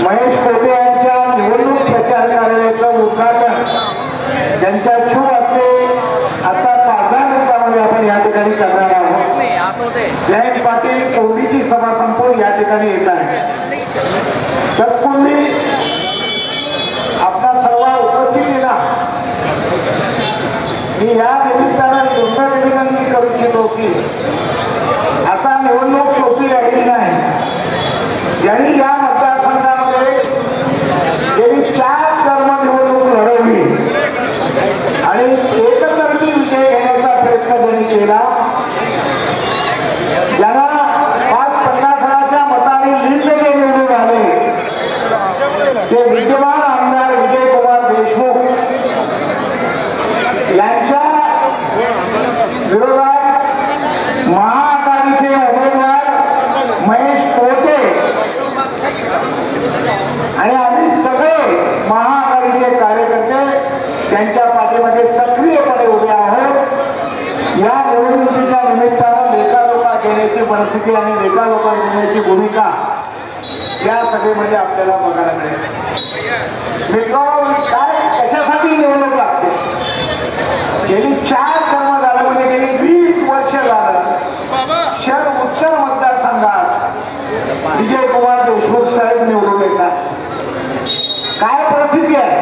महेश कोटे यांच्या निवडणूक प्रचार कार्यालयाचं उद्घाटन त्यांच्या शुभ हस्ते आता 5-10 मिनिटांमध्ये आपण या ठिकाणी करणार आहोत। जयंत पाटील कोंडीची सभा संपवून या ठिकाणी येत आहे। तत्पूर्वी आपला सर्व उपस्थितीला मी या निमित्तानं एवढं विनंती करू इच्छितो की आता निवडणूक सोपी राहिली नाही। ज्यांनी या मतदारसंघामध्ये गेली 4 टर्म निवडणूक लढवली आणि एकतर्फी विजय घेण्याचा प्रयत्न त्यांनी केला, ज्यांना 5-50,000च्या मताने लीडने निवडून आले ते विद्यमान आमदार विजयकुमार देशमुख यांच्या विरोधात महाआघाडीचे उमेदवार महेश कोटे आणि आम्ही सगळे महाआघाडीचे कार्यकर्ते त्यांच्या पाठीमध्ये सक्रियपणे उभे आहोत। या निवडणुकीच्या निमित्तानं लेखाजोखा घेण्याची परिस्थिती आणि लेखाजोखा घेण्याची भूमिका या सभेमध्ये आपल्याला बघायला मिळेल। मित्रांनो, काय कशासाठी निवडणूक लागते? गेली 4 टर्म झालं म्हणजे गेली 20 वर्ष झालं शहर उत्तर मतदारसंघात विजयकुमार देशमुख साहेब निवडून येतात। काय परिस्थिती आहे?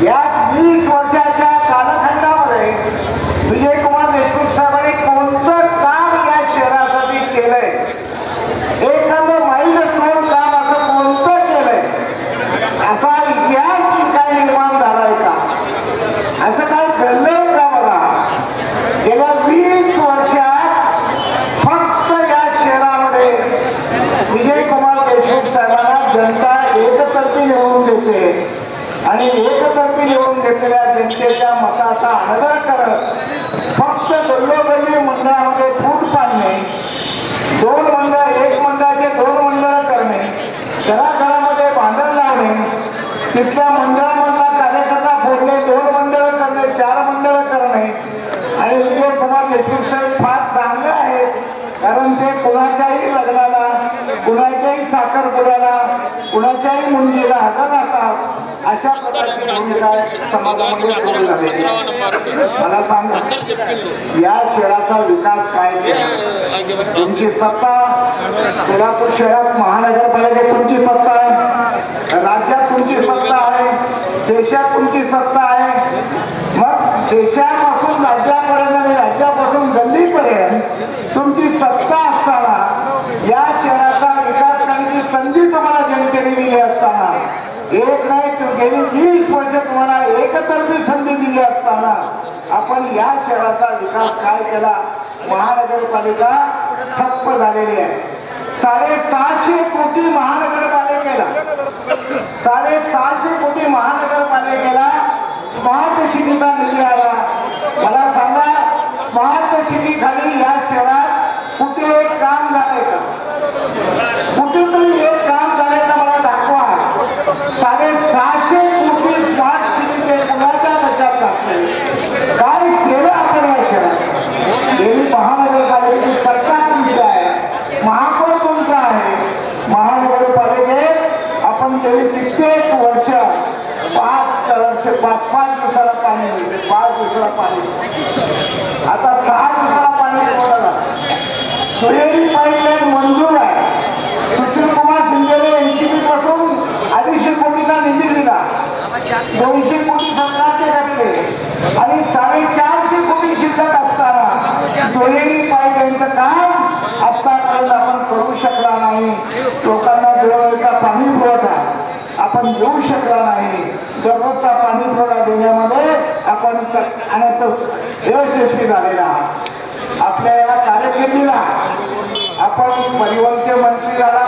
या 20 वर्षाच्या कालखंडामध्ये विजयकुमार देशमुख साहेबांनी कोणतं काम या शहरासाठी केलंय? एखादं माइलस्टोन काम असं कोणतं केलंय? असा इतिहास काय निर्माण झालाय का? असं काय घडलंय का? बघा, गेल्या 20 वर्षात फक्त या शहरामध्ये विजयकुमार देशमुख साहेबांना जनता एकतर्फी निवडून देते आणि एकतर्फी निवडून घेतलेल्या जनतेच्या मताचा आदर करत फक्त गल्लोगल्ली मंडळामध्ये फूट पाडणे, 2 मंडळ 1 मंडळाचे 2 मंडळ करणे, घराघरामध्ये भांडण लावणे, तिथल्या मंडळामधला कार्यकर्ता फोडणे, 2 मंडळ करणे, 4 मंडळ करणे। आणि विजयकुमार देशमुख साहेब फार चांगले आहेत, कारण ते कुणाच्याही लग्नाला, कुणाच्याही साखरपुड्याला, कुणाच्याही मुंजीला हजर राहतात। अशा प्रकारची भूमिका समाजामध्ये सुरू झालेली आहे। मला सांगा, या शहराचा विकास काय केला? तुमची सत्ता सोलापूर शहरात महानगरपालिकेत तुमची सत्ता आहे, राज्यात तुमची सत्ता आहे, देशात तुमची सत्ता आहे। मग देशापासून राज्यापर्यंत आणि राज्यापासून गल्लीपर्यंत तुमची सत्ता असताना या शहराचा विकास करण्याची संधी तुम्हाला जनतेने दिली असताना, एक नाही गेली 20 वर्ष तुम्हाला एकतर्फी संधी दिली असताना आपण या शहराचा विकास काय केला? महानगरपालिका ठप्प झालेली आहे। 650 कोटी महानगरपालिकेला 650 कोटी महानगरपालिकेला स्मार्ट सिटीचा निधी आला। मला सांगा, स्मार्ट सिटी खाली या शहरात कुठे एक काम झालंय का? कुठेतरी एक काम झालंय का? मला दाखवा। 650 कोटी स्मार्ट सिटीचे कुणाच्या लक्षात लागते? काय केलं आपण या शहरात? गेली महानगरपालिकेची सरकार तुमची आहे, महापौर तुमचा आहे। महानगरपालिकेत आपण गेली कित्येक वर्ष 5 दिवसाला पाणी मिळते, 5 दिवसाला पाणी, आता 6 दिवसाला पाणी पुरवठा। सोयरी पाईपलाईन मंजूर आहे। सुशील कुमार शिंदेने NCB पासून 250 कोटीचा निधी दिला, 200 कोटी सरकारचे घातले आणि 450 कोटी शिल्लक असताना सोयरी पाईपलाईनचं काम आतापर्यंत आपण करू शकला नाही। लोकांना वेळोवेळीचा पाणी पुरवठा आपण देऊ शकला नाही। दररोजचा पाणी पुरवठा देण्यामध्ये आपण यशस्वी झालेला। आपल्या या कारकिर्दीला आपण परिवहनचे मंत्री झाला,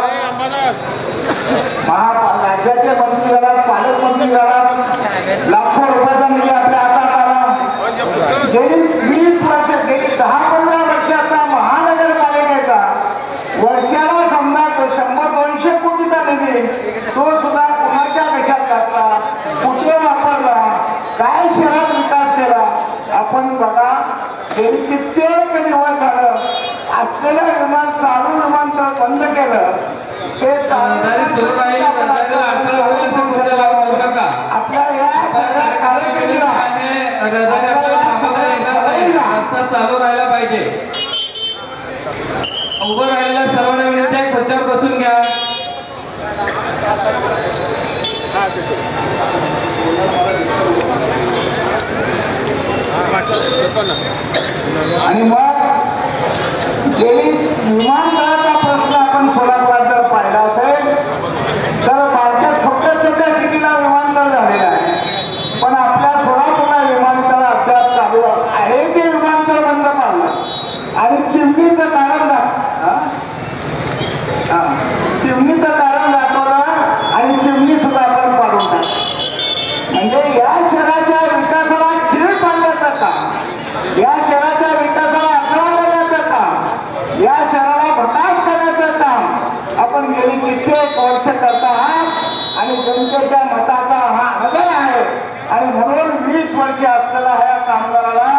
राज्याचे मंत्री झाला, पालकमंत्री झाला, लाखो रुपयाचा निधी आपल्या हातात आला। गेली 20 वर्ष, गेली 10-15 वर्षाचा महानगरपालिकेचा वर्षाला समजा 100-200 कोटीचा निधी तो सुद्धा कुणाच्या देशात घातला, कुठे वापरला, काय शहरात विकास केला? आपण बघा, गेली कित्येक दिवस झालं असलेलं विमान चालू विमानतळ बंद केलं, ते रहदारी आपल्याला थांबवता येणार नाही, रस्ता चालू राहायला पाहिजे. उभं राहिलेल्या सर्वांना विनंती आहे, खुर्च्यावर बसून घ्या. आणि मग गेली विमानतळाचा प्रश्न आपण सोलापुरात जर पाहिला असेल तर भारतात छोट्या छोट्या सिटीला विमानतळ झालेलं आहे, पण आपल्या सोलापूरला विमानतळ अद्याप चालू आहे. ते विमानतळ बंद पाडलं आणि चिमणीचं कारण चिमणीचं कारण दाखवलं आणि चिमणी सुद्धा आपण पाडून टाकली. म्हणजे या शहराच्या विकासाला खीळ पाडण्याचं काम, या शहराच्या विकासाला अडथळा करण्याचं काम, या शहराला भकास करण्याचं काम आपण गेली कित्येक वर्ष करत आहात. आणि जनतेच्या मताचा हा आदर आहे आणि म्हणून 20 वर्ष असलेला ह्या कामगाराला,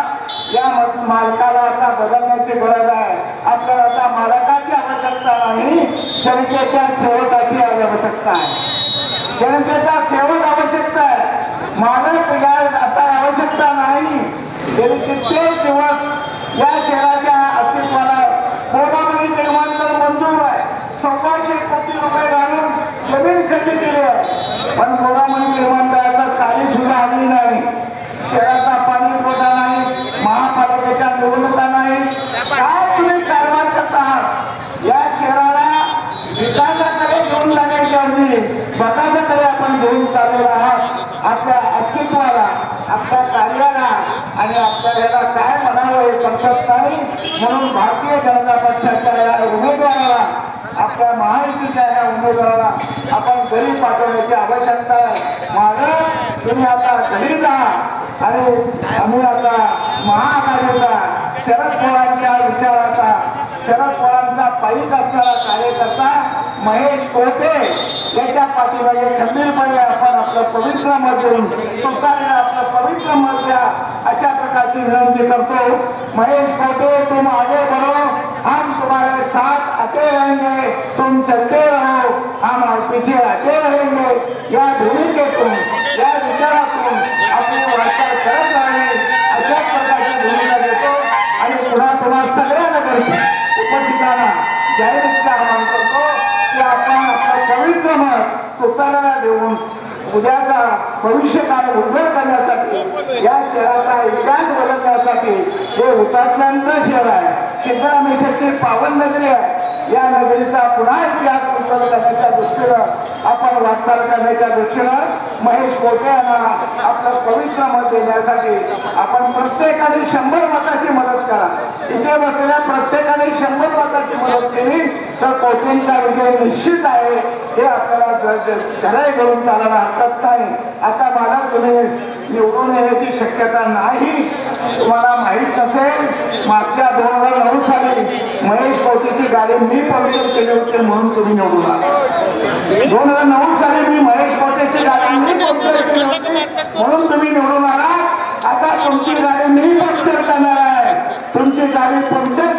या मालकाला आता बदलण्याची गरज आहे. आपल्याला आता मालकाची आवश्यकता नाही, जनतेच्या सेवकाची आवश्यकता आहे. जनतेचा सेवक आवश्यकता आहे, मालक या आता आवश्यकता नाही. गेली कित्येक दिवस या शहराच्या अस्तित्वाला कोणामध्ये विमानतळ मंजूर आहे, 1,400 कोटी रुपये घालून जमीन खरेदी केली आहे, पण कोणामध्ये विमानतळाचा काळी सुद्धा आणली नाही. शहराचा पाणी पुरवठा नाही, महापालिकेच्या निवडणुका नाही. काय तुम्ही कारभार करत आहात? या शहराला विकासाकडे घेऊन जाण्याची अगदी स्वतःच्याकडे आपण घेऊन चाललेला आहात. आपल्या अस्तित्वाला, आपल्या कार्याला आणि आपल्या याला काय म्हणावं हे समजत नाही. म्हणून भारतीय जनता पक्षाच्या या उमेदवाराला, आपल्या महायुतीच्या या उमेदवाराला आपण घरी पाठवण्याची आवश्यकता आहे. मालक तुम्ही आता घरी जा आणि आम्ही आता महाआघाडीचा, शरद पवारांच्या विचाराचा, शरद पवारांचा पायीच असणारा कार्यकर्ता महेश कोठे याच्या पाठीमागे खंबीरपणे आपण आपलं पवित्र मत देऊन तुमच्याकडे आपलं पवित्र मत द्या अशा प्रकारची विनंती करतो. महेश कोठे, तुम आगे बढ़ो, हम तुम्हारे साथ आते रहेंगे, तुम चलते रहो, हम पीछे आते रहेंगे. या भूमिकेतून, या विचारातून आपली वाटचाल करत राहणे अशा प्रकारची भूमिका देतो आणि पुन्हा तुम्हा सगळ्यांना करतो उपस्थितांना जाहीर आवाहन करतो की आपण आपलं पवित्र मत तुताला देऊन उद्याचा भविष्यकाळ उज्ज्वल करण्यासाठी, या शहराचा इतिहास बदलण्यासाठी, हे हुतात्म्यांचं शहर आहे, सिद्धरामेश्वरची पावन नगरी आहे, या नगरीचा पुन्हा इतिहास उज्ज्वल करण्याच्या दृष्टीनं, आपण वाटचाल करण्याच्या दृष्टीनं महेश कोठे यांना आपलं पवित्र मत देण्यासाठी आपण प्रत्येकाने 100 मताची मदत करा. इथे बसलेल्या प्रत्येकाने 100 मताची मदत केली तर कोठेंचा विजय निश्चित आहे. हे आपल्याला धराई करून चालायला हरकत नाही. आता मला तुम्ही निवडून येण्याची शक्यता नाही. तुम्हाला माहीत नसेल, मागच्या 2009 साली महेश कोठेची गाडी मी पवित्र केली होती म्हणून तुम्ही निवडून आला. 2009 साली मी महेश कोठेची गाडी मी पवित्र केली होती म्हणून तुम्ही निवडून आला. आता तुमची गाडी मी पंक्चर करणार आहे, तुमची गाडी पंक्चर